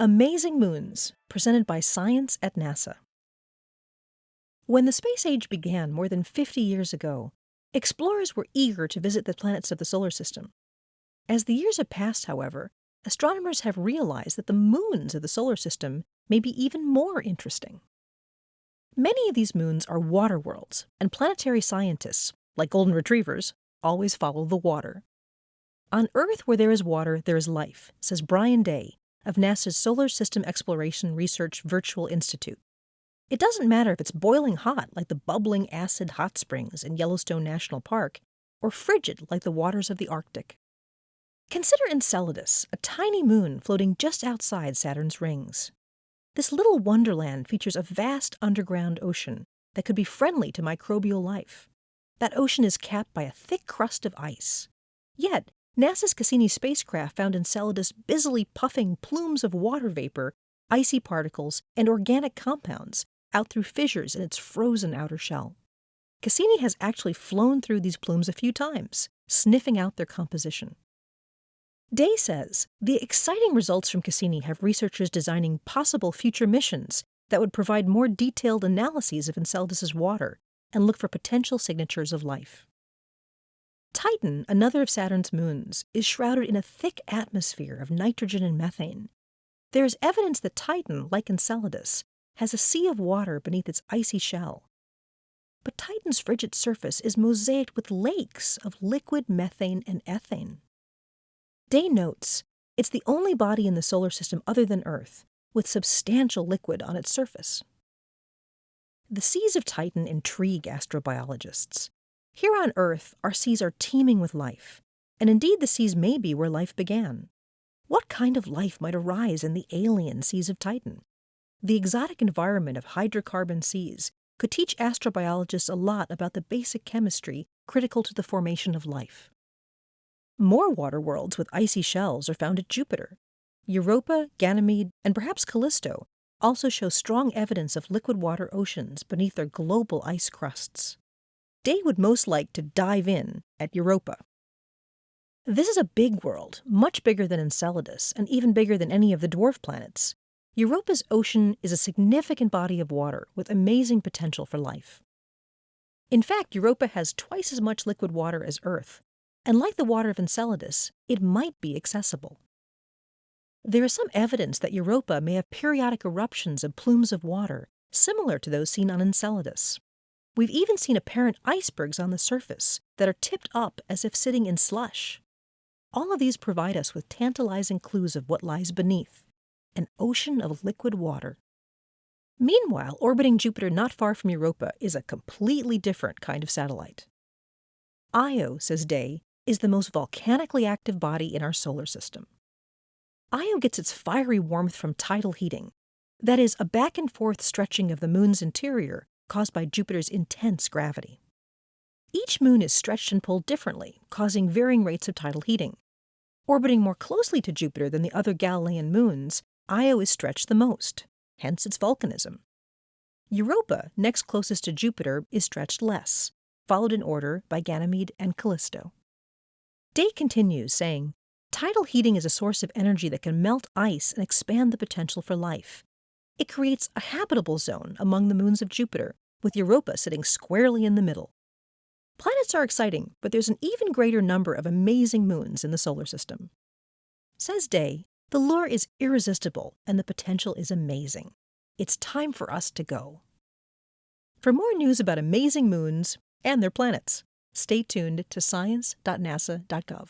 Amazing Moons, presented by Science at NASA. When the space age began more than 50 years ago, explorers were eager to visit the planets of the solar system. As the years have passed, however, astronomers have realized that the moons of the solar system may be even more interesting. Many of these moons are water worlds, and planetary scientists, like golden retrievers, always follow the water. On Earth where there is water, there is life, says Brian Day of NASA's Solar System Exploration Research Virtual Institute. It doesn't matter if it's boiling hot like the bubbling acid hot springs in Yellowstone National Park, or frigid like the waters of the Arctic. Consider Enceladus, a tiny moon floating just outside Saturn's rings. This little wonderland features a vast underground ocean that could be friendly to microbial life. That ocean is capped by a thick crust of ice. Yet, NASA's Cassini spacecraft found Enceladus busily puffing plumes of water vapor, icy particles, and organic compounds out through fissures in its frozen outer shell. Cassini has actually flown through these plumes a few times, sniffing out their composition. Day says the exciting results from Cassini have researchers designing possible future missions that would provide more detailed analyses of Enceladus's water and look for potential signatures of life. Titan, another of Saturn's moons, is shrouded in a thick atmosphere of nitrogen and methane. There is evidence that Titan, like Enceladus, has a sea of water beneath its icy shell. But Titan's frigid surface is mosaicked with lakes of liquid methane and ethane. Day notes it's the only body in the solar system other than Earth with substantial liquid on its surface. The seas of Titan intrigue astrobiologists. Here on Earth, our seas are teeming with life, and indeed the seas may be where life began. What kind of life might arise in the alien seas of Titan? The exotic environment of hydrocarbon seas could teach astrobiologists a lot about the basic chemistry critical to the formation of life. More water worlds with icy shells are found at Jupiter. Europa, Ganymede, and perhaps Callisto also show strong evidence of liquid water oceans beneath their global ice crusts. Day would most like to dive in at Europa. This is a big world, much bigger than Enceladus and even bigger than any of the dwarf planets. Europa's ocean is a significant body of water with amazing potential for life. In fact, Europa has twice as much liquid water as Earth, and like the water of Enceladus, it might be accessible. There is some evidence that Europa may have periodic eruptions of plumes of water, similar to those seen on Enceladus. We've even seen apparent icebergs on the surface that are tipped up as if sitting in slush. All of these provide us with tantalizing clues of what lies beneath, an ocean of liquid water. Meanwhile, orbiting Jupiter not far from Europa is a completely different kind of satellite. Io, says Day, is the most volcanically active body in our solar system. Io gets its fiery warmth from tidal heating, that is, a back-and-forth stretching of the moon's interior caused by Jupiter's intense gravity. Each moon is stretched and pulled differently, causing varying rates of tidal heating. Orbiting more closely to Jupiter than the other Galilean moons, Io is stretched the most, hence its volcanism. Europa, next closest to Jupiter, is stretched less, followed in order by Ganymede and Callisto. Day continues, saying, tidal heating is a source of energy that can melt ice and expand the potential for life. It creates a habitable zone among the moons of Jupiter, with Europa sitting squarely in the middle. Planets are exciting, but there's an even greater number of amazing moons in the solar system. Says Day, the lure is irresistible and the potential is amazing. It's time for us to go. For more news about amazing moons and their planets, stay tuned to science.nasa.gov.